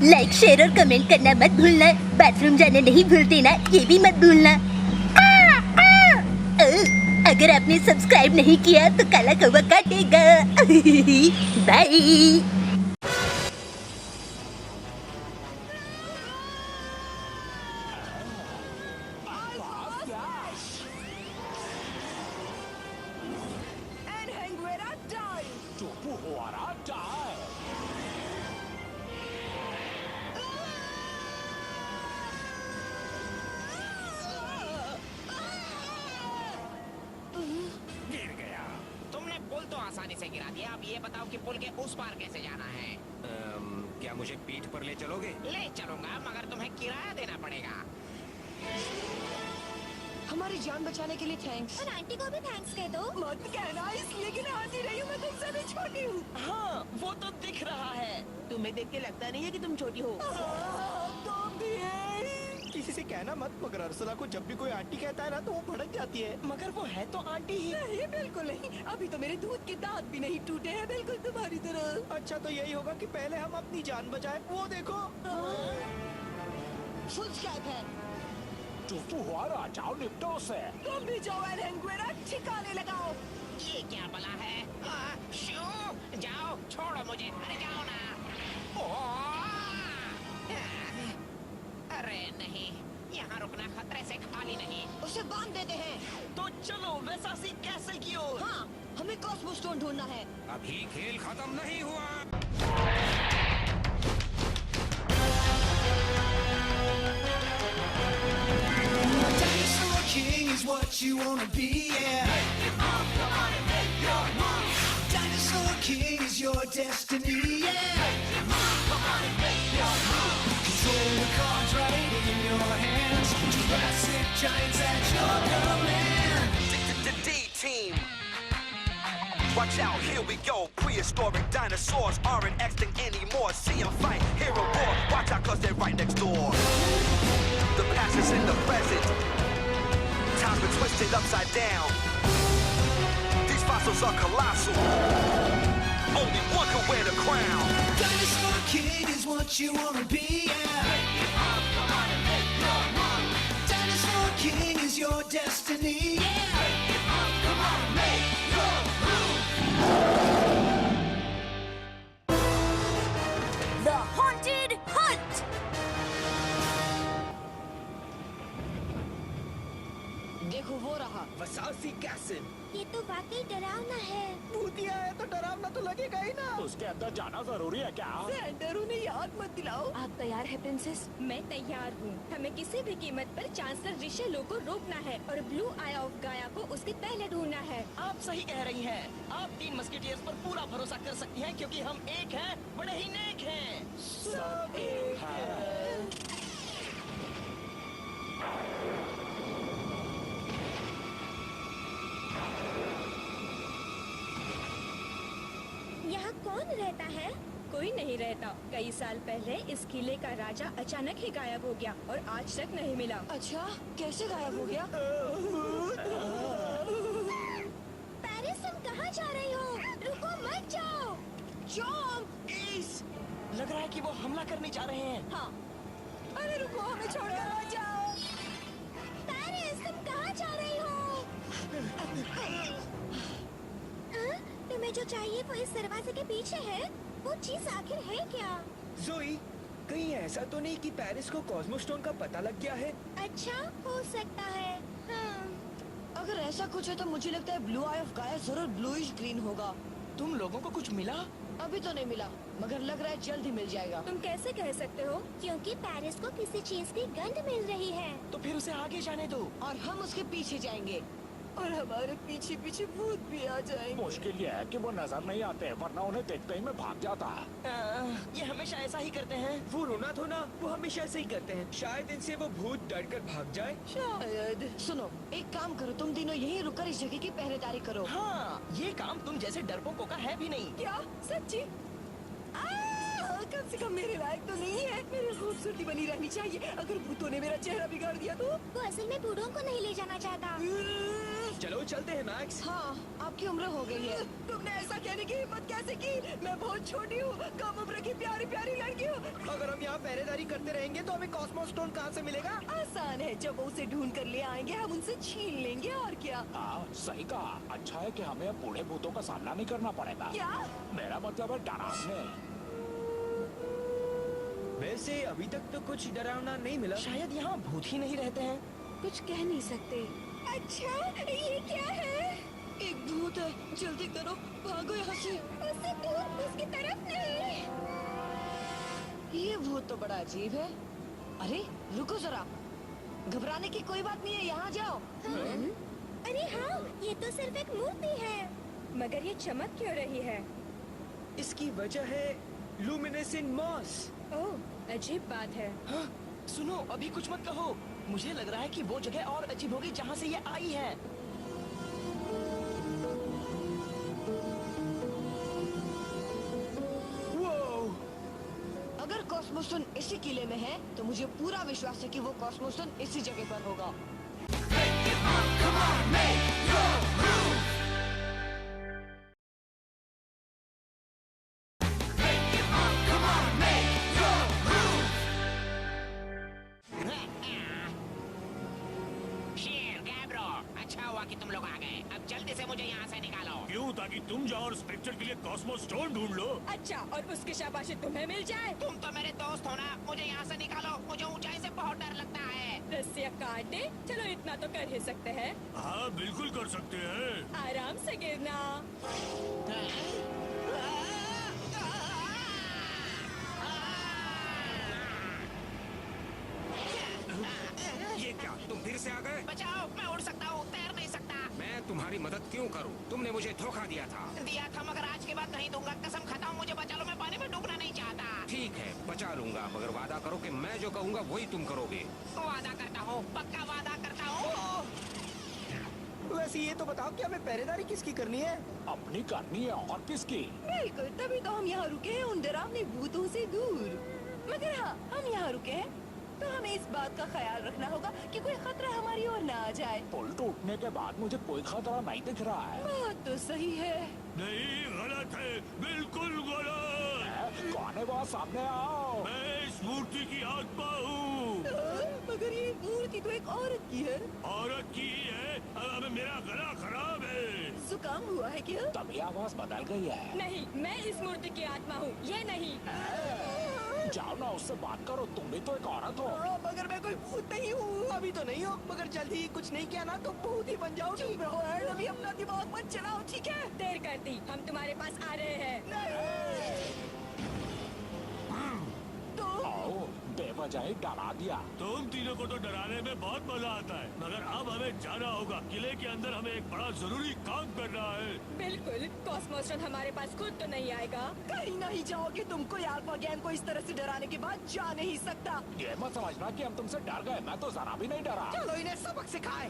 Like share और comment करना मत भूलना। बाथरूम जाना नहीं भूलते ना, ये भी मत भूलना। अगर आपने सब्सक्राइब नहीं किया तो काला कौवा काटेगा। बाय। आसानी से गिरा दिया। अब ये बताओ कि पुल के उस पार कैसे जाना है? क्या मुझे पीठ पर ले चलोगे? ले चलूंगा, मगर तुम्हें किराया देना पड़ेगा। हमारी जान बचाने के लिए थैंक्स। और आंटी को भी थैंक्स कह दो। मत कहना, इसलिए कि हंसी रही हूँ, मैं तुमसे भी छोटी हूँ। हाँ, वो तो दिख रहा है। तुम्हें देख के लगता नहीं है कि तुम छोटी हो। तो भी किसी से कहना मत, मगर अर्सला को जब भी कोई आंटी कहता है ना तो वो भड़क जाती है। मगर वो है तो आंटी ही। नहीं, बिल्कुल नहीं। अभी तो मेरे दूध के दांत भी नहीं टूटे हैं, बिल्कुल तुम्हारी तरह। अच्छा तो यही होगा कि पहले हम अपनी जान बचाएं। वो देखो फुल स्कैप है। चुप हुआ, जाओ निपटो से। तुम भी जाओ एलेंगुएरा, ठिकाने लगाओ। ये क्या बला है? शू, जाओ, छोड़ो मुझे। अरे जाओ ना। अरे नहीं, यहाँ रुकना खतरे से खाली नहीं। उसे बांध देते हैं। तो चलो वैसासी कैसल की ओर। हाँ, हमें कॉस्मो स्टोन ढूंढना है। अभी खेल खत्म नहीं हुआ। Dinosaur King is what you wanna be, yeah. Make your move, come on and make your move. Dinosaur King is your destiny, yeah. Make your move, come on and make your move. Control the cards right in your hands. Jurassic giants at your command. D-Team. Watch out, here we go. Prehistoric dinosaurs aren't extinct anymore. See them fight, hear a roar. Watch out, cause they're right next door. The past is in the present. Time's been twisted upside down. These fossils are colossal. Only one can wear the crown. Dinosaur King is what you wanna be, yeah. Make your move, come on and make your move. Dinosaur King is your destiny, yeah. Make your move, come on and make your move. The Haunted Hunt। देखो वो रहा। वसासी castle. ये तो वाकई डरावना है। भूतिया है तो डरावना तो लगेगा ही ना। उसके अंदर जाना जरूरी है क्या? सैंडर, उन्हें याद मत दिलाओ। आप तैयार है प्रिंसेस? मैं तैयार हूँ। हमें किसी भी कीमत पर चांसलर रिशेलो को रोकना है और ब्लू आई ऑफ गाया को उसके पहले ढूंढना है। आप सही कह रही हैं। आप 3 मस्केटियर्स पर पूरा भरोसा कर सकती हैं, क्योंकि हम एक हैं, बड़े ही नेक हैं। सब एक हैं। यहाँ कौन रहता है? कोई नहीं रहता। कई साल पहले इस किले का राजा अचानक ही गायब हो गया और आज तक नहीं मिला। अच्छा, कैसे गायब हो गया? पेरिस, तुम कहाँ जा रही हो? रुको मत जाओ। जॉम्प! इस लग रहा है कि वो हमला करने जा रहे हैं। हाँ। अरे रुको, हमें छोड़कर मत जाओ। पेरिस, तुम कहाँ जा रही हो? तुम्हें जो चाहिए वो इस दरवाजे के पीछे है। वो चीज आखिर है क्या? जोई, कहीं ऐसा तो नहीं कि पेरिस को कॉस्मो स्टोन का पता लग गया है? अच्छा, हो सकता है। अगर ऐसा कुछ है तो मुझे लगता है ब्लू आई ऑफ गाया जरूर ब्लूइश ग्रीन होगा। तुम लोगों को कुछ मिला? अभी तो नहीं मिला, मगर लग रहा है जल्द ही मिल जाएगा। तुम कैसे कह सकते हो? क्योंकि पेरिस को किसी चीज की गंध मिल रही है। तो फिर उसे आगे जाने दो। और हम उसके पीछे जाएंगे और हमारे पीछे पीछे भूत भी आ जाएंगे। मुश्किल ये है कि वो नजर नहीं आते, वरना उन्हें देखते ही मैं भाग जाता। ये हमेशा ऐसा ही करते हैं। वो रोना धोना वो हमेशा ऐसे ही करते हैं। शायद इनसे वो भूत डर कर भाग जाए। शायद। सुनो, एक काम करो, तुम तीनों यहीं रुककर इस जगह की पहरेदारी करो। हाँ, ये काम तुम जैसे डरपोकों का है भी नहीं। क्या? सच्ची? कम से कम मेरे लायक तो नहीं है। मेरे होठ खूबसूरती बनी रहनी चाहिए। अगर भूतों ने मेरा चेहरा बिगाड़ दिया तो? वो असल में बूढ़ों को नहीं ले जाना चाहता। चलो चलते हैं मैक्स। हाँ, आपकी उम्र हो गई है। तुमने ऐसा कहने की हिम्मत कैसे की? मैं बहुत छोटी हूँ, कम उम्र की प्यारी प्यारी लड़की हूँ। अगर हम यहाँ पहरेदारी करते रहेंगे तो हमें कॉस्मोस स्टोन कहाँ से मिलेगा? आसान है, जब वो उसे ढूंढ कर ले आएंगे हम उनसे छीन लेंगे और क्या। हाँ सही कहा। अच्छा है कि हमें अब बूढ़े भूतों का सामना नहीं करना पड़ेगा। क्या? मेरा मतलब है डरावने। वैसे अभी तक तो कुछ डरावना नहीं मिला। शायद यहाँ भूत ही नहीं रहते हैं। कुछ कह नहीं सकते। अच्छा, ये क्या है? एक भूत है, जल्दी करो, भागो यहाँ से। उससे दूर, उसकी तरफ नहीं। ये भूत तो बड़ा अजीब है। अरे रुको जरा, घबराने की कोई बात नहीं है, यहाँ जाओ। अरे हाँ, ये तो सिर्फ एक मूर्ति है। मगर ये चमक क्यों रही है? इसकी वजह है लुमिनेसेंट मॉस। ओह, अजीब बात है। हाँ, सुनो, अभी कुछ मत कहो। मुझे लग रहा है कि वो जगह और अजीब होगी जहाँ से ये आई है। अगर कॉस्मोस्टोन इसी किले में है तो मुझे पूरा विश्वास है कि वो कॉस्मोस्टोन इसी जगह पर होगा। शेर, गैब्रो, अच्छा हुआ कि तुम लोग आ गए। अब जल्दी से मुझे यहाँ से निकालो। क्यों? ताकि तुम जाओ और स्पेक्टर के लिए कॉस्मोस स्टोन ढूंढ लो। अच्छा, और उसकी शाबाशी तुम्हें मिल जाए। तुम तो मेरे दोस्त हो ना, मुझे यहाँ से निकालो। मुझे ऊंचाई से बहुत डर लगता है। रस्सियाँ काट दे। चलो इतना तो कर ही सकते हैं। हाँ बिल्कुल कर सकते हैं। आराम से गिरना। ये क्या, तुम फिर से आ गए? बचाओ, मैं उड़ सकता हूँ, तैर नहीं सकता। मैं तुम्हारी मदद क्यों करूं? तुमने मुझे धोखा दिया था। दिया था, मगर आज के बाद नहीं दूंगा। कसम खाता हूँ, मुझे बचा लो, मैं पानी में डूबना नहीं चाहता। ठीक है, बचा लूंगा, मगर वादा करो कि मैं जो कहूँगा वही तुम करोगे। वादा करता हूँ, पक्का वादा करता हूँ। वैसे ये तो बताओ कि हमें पहरेदारी किसकी करनी है? अपनी करनी है और किसकी? बिल्कुल, तभी तो हम यहाँ रुके हैं, उन डरावने भूतों से दूर। मगर हाँ, हम यहाँ रुके हैं तो हमें इस बात का ख्याल रखना होगा कि कोई खतरा हमारी ओर न आ जाए। पुल टूटने के बाद मुझे कोई खतरा नहीं दिख रहा है। बात तो सही है। नहीं, गलत है, बिल्कुल गलत। कौन है वहाँ? सामने आओ। मैं इस मूर्ति की आत्मा हूँ। मगर ये मूर्ति तो एक औरत की है। औरत की है? अब मेरा गला खराब है। जुकाम हुआ है क्या? तभी आवाज बदल गई है। नहीं, मैं इस मूर्ति की आत्मा हूँ, ये नहीं। जाओ ना, उससे बात करो। तुम भी तो एक औरत हो। मगर मैं कोई भूत नहीं हूँ। अभी तो नहीं हो, मगर जल्दी ही कुछ नहीं किया ना तो भूत ही बन जाओगी। चुप रहो यार, अभी अपना दिमाग मत चलाओ, ठीक है? देर कर दी, हम तुम्हारे पास आ रहे हैं। तो आओ, बेवजह ही डरा दिया। तुम तीनों को तो डराने में बहुत मजा आता है, मगर अब हमें जाना होगा। किले के अंदर हमें एक बड़ा जरूरी काम करना है। बिल्कुल, कॉस्मोस्टोन हमारे पास खुद तो नहीं आएगा। कहीं नहीं जाओगे तुम। कोई अल्फा गैंग को इस तरह से डराने के बाद जा नहीं सकता। ये मत समझना कि हम तुमसे डर गए। मैं तो जरा भी नहीं डरा। चलो इन्हें सबक सिखाए।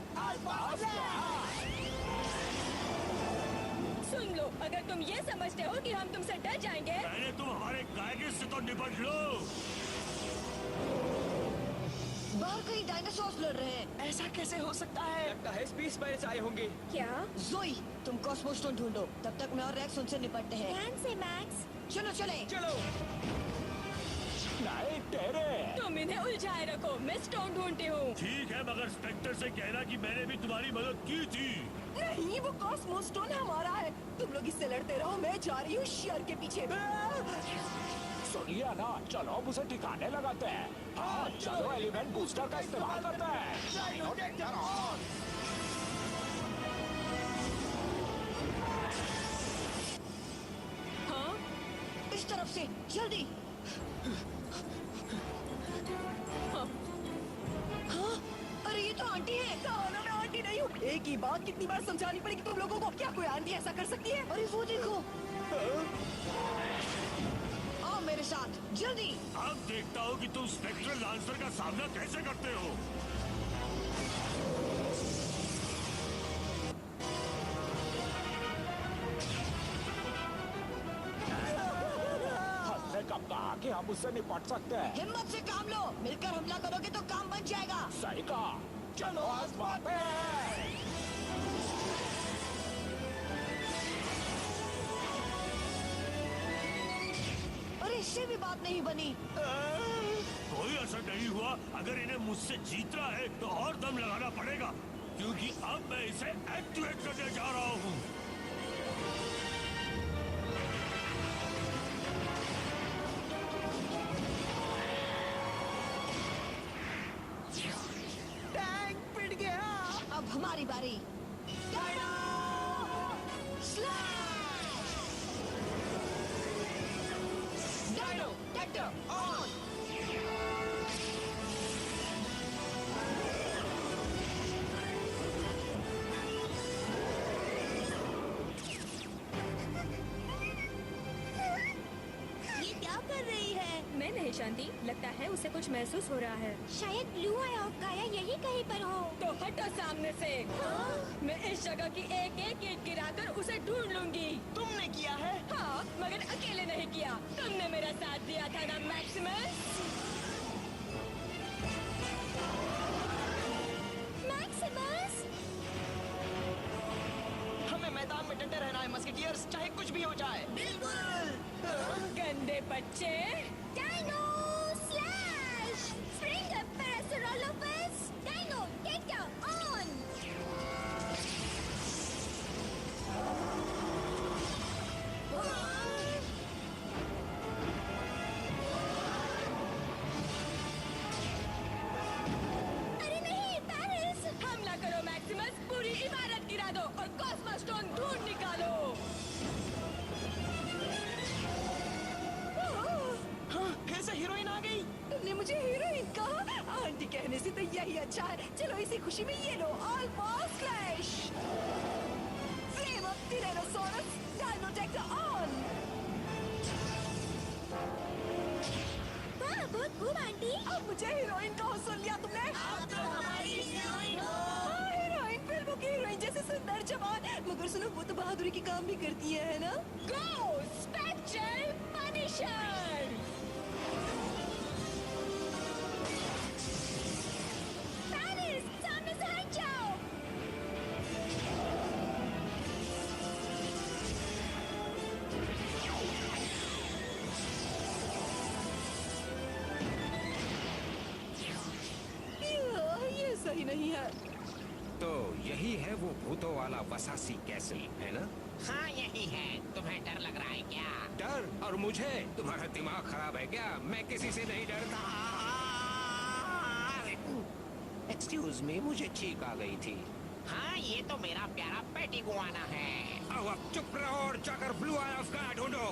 सुन लो, अगर तुम ये समझते हो कि हम तुमसे डर जाएंगे। पहले तुम हमारे गायकी से तो निपट लो। बाहर कहीं डायनासोर लड़ रहे हैं। ऐसा कैसे हो सकता है? लगता है स्पेस पायरेट्स आए होंगे। क्या? जोई, तुम कॉस्मोस्टोन ढूंढो, तब तक मैं और रेक्स उनसे निपटते हैं। ध्यान से मैक्स। चलो चले। चलो। नहीं तेरे। तुम इन्हें उलझाए रखो, मैं स्टोन ढूंढती हूँ। ठीक है, मगर स्पेक्टर से कहना कि मैंने भी तुम्हारी मदद की थी। नहीं, वो कॉस्मोस्टोन हमारा है। तुम लोग इससे लड़ते रहो, मैं जा रही हूँ शेर के पीछे। सुनिए ना, चलो अब उसे ठिकाने लगाते हैं। हाँ चलो, एलिमेंट बूस्टर का इस्तेमाल करते हैं। हाँ? इस तरफ से, जल्दी। हाँ? अरे ये तो आंटी है। कहा ना मैं आंटी नहीं हूँ। एक ही बात कितनी बार समझानी पड़ेगी तुम लोगों को? क्या कोई आंटी ऐसा कर सकती है? अरे वो देखो। आओ मेरे साथ, जल्दी। अब देखता हूँ कि तुम स्पेक्ट्रल लांसर का सामना कैसे करते हो। हमने कब कहा कि कि हम उससे निपट सकते हैं। हिम्मत से काम लो, मिलकर हमला करोगे तो काम बन जाएगा। सही कहा, चलो आजमाते हैं। और इससे भी बात नहीं बनी। कोई असर नहीं हुआ। अगर इन्हें मुझसे जीतना है तो और दम लगाना पड़ेगा, क्योंकि अब मैं इसे एक्टिवेट करने जा रहा हूँ। टैंक पिट गया। अब हमारी बारी। Dino slash! Dino tractor on! ये क्या कर रही है? मैं नहीं शांति, लगता है उसे कुछ महसूस हो रहा है। शायद ब्लू आई ऑफ गाया यही कहीं पर हो। तो हटो सामने से। मैं इस जगह की एक एक ईंट गिराकर उसे ढूंढ लूंगी। तुमने किया है? हाँ, मगर अकेले नहीं किया। तुमने मेरा साथ दिया था ना मैक्सिमस? मैक्सिमस! हमें मैदान में डटे रहना है मस्केटियर्स, चाहे कुछ भी हो जाए। बिल्कुल। गंदे बच्चे। Dino slash! Spring up parasaurolophus! Dino tractor on! अरे नहीं, पैरिस! हमला करो मैक्सिमस, पूरी इमारत गिरा दो और कॉस्मोस स्टोन ढूंढ निकालो। हाँ, फिर से हीरोइन आ गई। तुमने मुझे हीरोइन कहा? आंटी कहने से तो यही अच्छा है। चलो इसी खुशी में ये लो almost flash. Flame of tyrannosaurus, dino tractor on! वाह, बहुत खूब आंटी। अब मुझे हीरोइन कहो, सुन लिया तुमने? आप तो हमारी हीरोइन हो। हाँ, हीरोइन, फिल्मों की हीरोइन जैसे सुंदर जवान। मगर सुनो, वो तो बहादुरी की काम भी करती है ना? गो स्पेक्ट्रल पनिशर! पैरिस, सामने से हट जाओ। ये सही नहीं है। तो यही है वो भूतों वाला वसासी कैसल, है ना? हाँ यही है। तुम्हें डर लग रहा है क्या? डर? और मुझे? तुम्हारा दिमाग खराब है क्या? मैं किसी से नहीं डरता। एक्सक्यूज मी, मुझे छींक आ गई थी। हाँ ये तो मेरा प्यारा पेटी गुआना है। अब चुप रहो और जाकर ब्लू आई ऑफ गाया ढूंढो।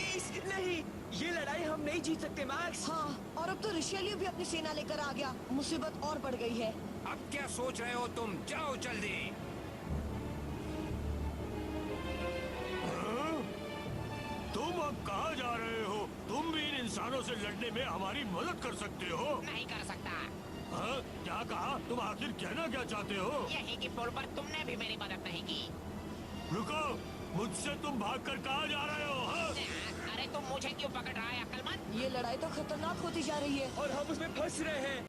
एस, नहीं, ये लड़ाई हम नहीं जीत सकते मैक्स। हाँ, और अब तो रिशेलियो भी अपनी सेना लेकर आ गया। मुसीबत और बढ़ गई है। अब क्या सोच रहे हो तुम? जाओ जल्दी। हाँ? तुम अब कहाँ जा रहे हो? तुम भी इन इंसानों से लड़ने में हमारी मदद कर सकते हो। नहीं कर सकता। हाँ? क्या कहा? तुम आखिर कहना क्या चाहते हो? यही की पुल पर तुमने भी मेरी मदद नहीं की। रुको, मुझसे तुम भागकर कहाँ जा रहे हो? हाँ? अरे तुम मुझे क्यों पकड़ रहा है अक्लमंद? ये लड़ाई तो खतरनाक होती जा रही है। और हम उसमें फंस रहे हैं।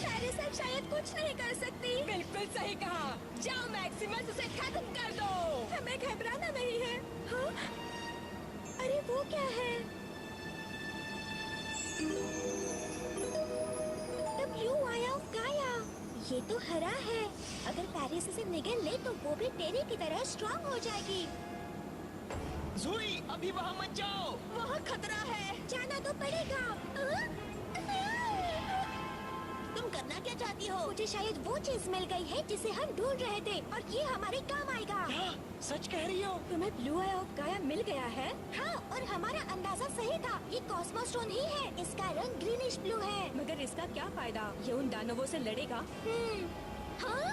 पैरिस अब शायद कुछ नहीं कर सकती। बिल्कुल सही कहा। जाओ मैक्सिमस, उसे खत्म कर दो। हमें घबराना नहीं है। हाँ? अरे वो क्या है? The blue eye of Gaia। ये तो हरा है। अगर पैरिस इसे निगल ले तो वो भी टेरी की तरह स्ट्रांग हो जाएगी। ज़ोई, अभी वहाँ मत जाओ। वहाँ खतरा है, जाना तो पड़ेगा। तुम करना क्या चाहती हो? मुझे शायद वो चीज मिल गई है जिसे हम ढूंढ रहे थे और ये हमारे काम आएगा। क्या? सच कह रही हो? तुम्हें ब्लू आई ऑफ गाया मिल गया है? हाँ, और हमारा अंदाजा सही था। ये कॉस्मोस स्टोन ही है। इसका रंग ग्रीनिश ब्लू है। मगर इसका क्या फायदा? ये उन दानवों से लड़ेगा? हाँ?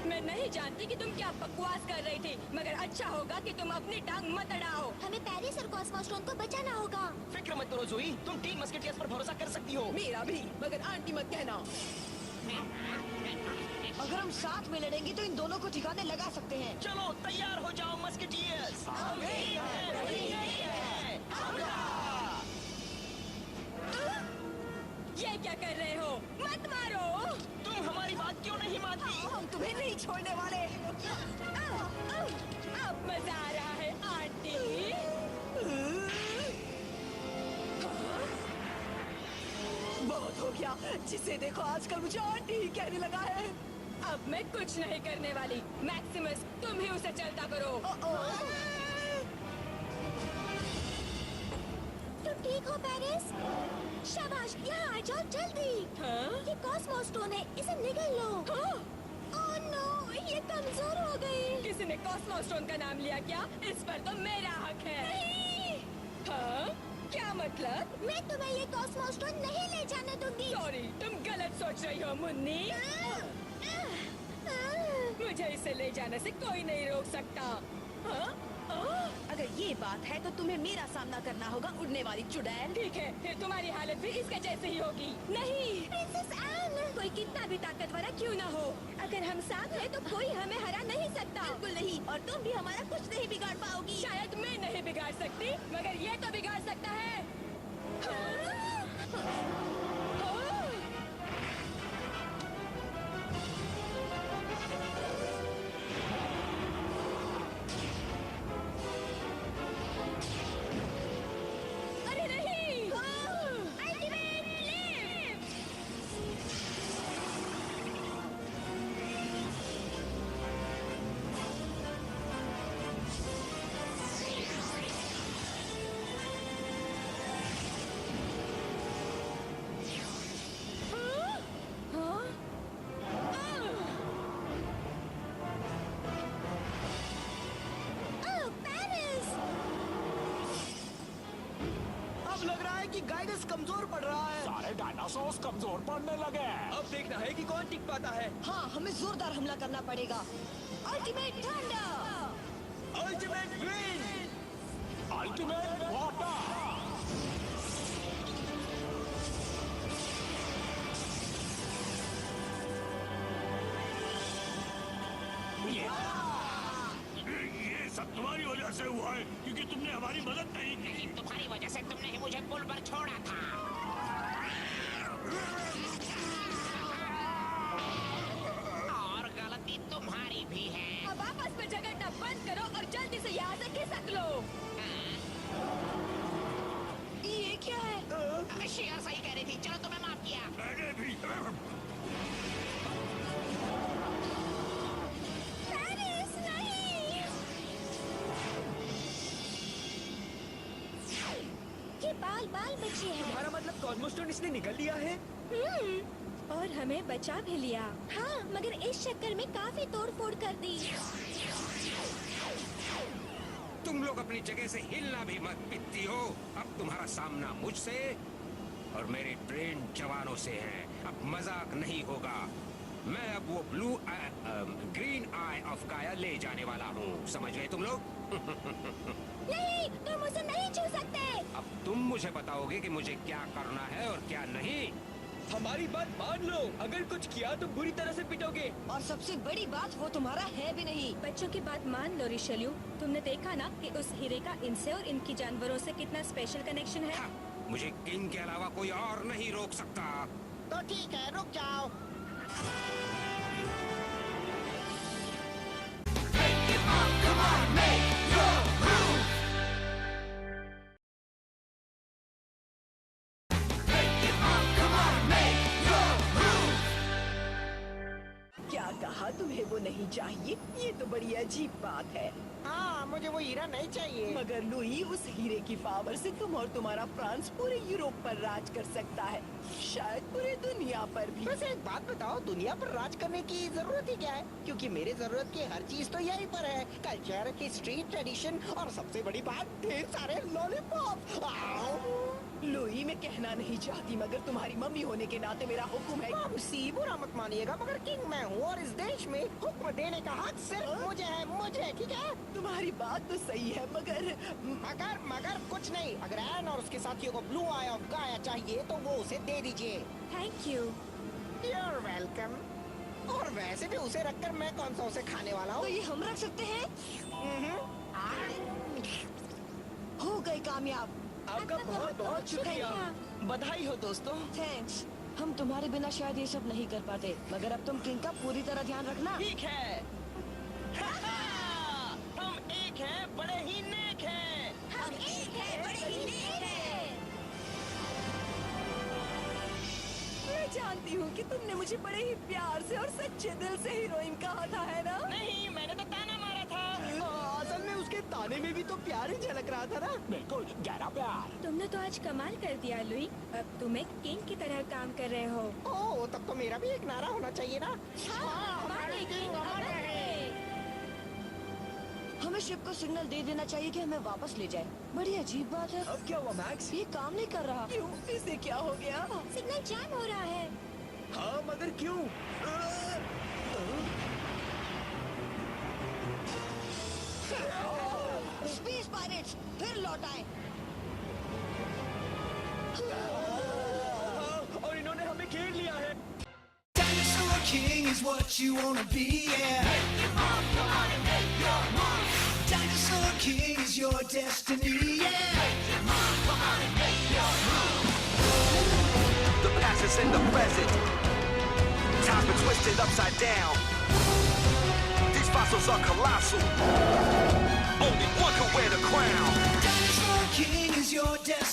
मैं नहीं जानती कि तुम क्या बकवास कर रही थी, मगर अच्छा होगा कि तुम अपनी टांग मत अड़ाओ। हमें पेरिस और कॉस्मोस्टोन को बचाना होगा। फिक्र मत करो जोई, तुम टीम मस्केटियर्स पर भरोसा कर सकती हो। मेरा भी, मगर आंटी मत कहना। अगर हम साथ में लड़ेंगे तो इन दोनों को ठिकाने लगा सकते हैं। चलो तैयार हो जाओ मस्केटियर्स। ये क्या कर रहे हो? मत मारो। तुम हमारी बात क्यों नहीं मानती? हम तुम्हें नहीं छोड़ने वाले। अब मजा आ रहा है आंटी। बहुत हो गया, जिसे देखो आजकल मुझे आंटी ही कहने लगा है। अब मैं कुछ नहीं करने वाली। मैक्सिमस, तुम ही उसे चलता करो। तुम ठीक हो पेरिस? शाबाश, यहाँ आ जाओ जल्दी। हाँ? ये कॉस्मोस्टोन है, इसे निगल लो। ओह नो, ये कमजोर हो गई। किसी ने कॉस्मोस्टोन का नाम लिया क्या? इस पर तो मेरा हक है। नहीं। हाँ? क्या मतलब? मैं तुम्हें ये कॉस्मोस्टोन नहीं ले जाने दूंगी। सॉरी, तुम गलत सोच रही हो मुन्नी। मुझे इसे ले जाने से कोई नहीं रोक सकता। हाँ? अगर ये बात है तो तुम्हें मेरा सामना करना होगा, उड़ने वाली चुड़ैल। ठीक है, फिर तुम्हारी हालत भी इसके जैसे ही होगी। नहीं, प्रिंसेस एन, कोई कितना भी ताकतवर क्यों ना हो, अगर हम साथ हैं तो कोई हमें हरा नहीं सकता। बिल्कुल नहीं, और तुम भी हमारा कुछ नहीं बिगाड़ पाओगी। शायद मैं नहीं बिगाड़ सकती, मगर ये तो बिगाड़ सकता है। अरे नहीं! Ultimate lift! ओह, पेरिस! अब लग रहा है कि गाइडेंस कमजोर पड़ रहा है। सारे डायनासोर्स कमजोर पड़ने लगे। अब देखना है कि कौन टिक पाता है। हाँ, हमें जोरदार हमला करना पड़ेगा। Ultimate thunder! Ultimate win! Ultimate water. ये सब तुम्हारी वजह से हुआ है, क्योंकि तुमने हमारी मदद नहीं की। लेकिन तुम्हारी वजह से तुमने ही मुझे पुल पर छोड़ा था। और गलती तुम्हारी भी है। अब आपस में झगड़ना बंद करो और जल्दी से यहाँ से खिसक लो। ये क्या है? शिया सही कह रही थी, चलो तुम्हें माफ किया। मैंने भी। पेरिस नहीं! ये बाल बाल बची है। तुम्हारा मतलब कॉस्मोस्टोन इसने निकल लिया है? और हमें बचा भी लिया। हाँ, मगर इस चक्कर में काफी तोड़ फोड़ कर दी। तुम लोग अपनी जगह से हिलना भी मत, पित्ती हो। अब तुम्हारा सामना मुझसे और मेरे ट्रेन जवानों से है। अब मजाक नहीं होगा। मैं अब वो ग्रीन आई ऑफ गाया ले जाने वाला हूँ, समझ गए तुम लोग? नहीं, तुम उसे नहीं छू सकते। अब तुम मुझे बताओगे कि मुझे क्या करना है और क्या नहीं। हमारी बात मान लो, अगर कुछ किया तो बुरी तरह से पिटोगे। और सबसे बड़ी बात, वो तुम्हारा है भी नहीं। बच्चों की बात मान लो रिशल्यू। तुमने देखा ना कि उस हीरे का इनसे और इनकी जानवरों से कितना स्पेशल कनेक्शन है। हाँ, मुझे किंग के अलावा कोई और नहीं रोक सकता। तो ठीक है, रुक जाओ। क्या कहा तुम्हें वो नहीं चाहिए? ये तो बड़ी अजीब बात है। हाँ, मुझे वो हीरा नहीं चाहिए। मगर लुई, उस हीरे की पावर से तुम और तुम्हारा फ्रांस पूरे यूरोप पर राज कर सकता है, शायद पूरी दुनिया पर भी। वैसे एक बात बताओ, दुनिया पर राज करने की जरूरत ही क्या है? क्योंकि मेरे जरूरत की हर चीज तो यहीं पर है। कल्चर, हिस्ट्री, ट्रेडिशन और सबसे बड़ी बात, ढेर सारे लॉलीपॉप। लुई, मैं कहना नहीं चाहती मगर तुम्हारी मम्मी होने के नाते मेरा हुक्म है। मौसी बुरा मत मानिएगा, मगर किंग मैं हूँ और इस देश में हुक्म देने का हक सिर्फ मुझे है, मुझे, ठीक है? तुम्हारी बात तो सही है मगर मगर कुछ नहीं। अगर एन और उसके साथियों को ब्लू आई ऑफ गाया चाहिए तो वो उसे दे दीजिए। Thank you. You're welcome। और वैसे भी उसे रखकर मैं कौन सा उसे खाने वाला तो हूँ? ये हम रख सकते हैं। हो गए कामयाब। आपका बहुत बहुत शुक्रिया। बधाई हो दोस्तों। थैंक्स। हम तुम्हारे बिना शायद ये सब नहीं कर पाते, मगर अब तुम किंग का पूरी तरह ध्यान रखना। ठीक है। हम एक हैं, बड़े ही नेक हैं। हम एक है, बड़े ही नेक हैं। मैं जानती हूँ कि तुमने मुझे बड़े ही प्यार से और सच्चे दिल से हीरोइन कहा था, है ना? नहीं, मैंने तो ताना मारा था। असल में उसके ताने में भी तो प्यार ही झलक रहा था ना। बिल्कुल गहरा प्यार। तुमने तो आज कमाल कर दिया लुई। अब तुम एक किंग की तरह काम कर रहे हो। ओह, तब तो मेरा भी एक नारा होना चाहिए ना। हमारे किंग अमर रहे। हमें शिप को सिग्नल दे देना चाहिए कि हमें वापस ले जाए। बड़ी अजीब बात है। अब क्या हुआ मैक्स? ये काम नहीं कर रहा। क्यों? इसे क्या हो गया? सिग्नल जैम हो रहा है। हाँ, मगर क्यों? स्पेस पायरेट्स फिर लौट आए। और इन्होंने हमें घेर लिया है। Dinosaur King is what you wanna be, yeah. Dinosaur King is your destiny, yeah. The past is in the present. Time's been twisted upside down. These fossils are colossal. Only one can wear the crown. Dinosaur King is your destiny.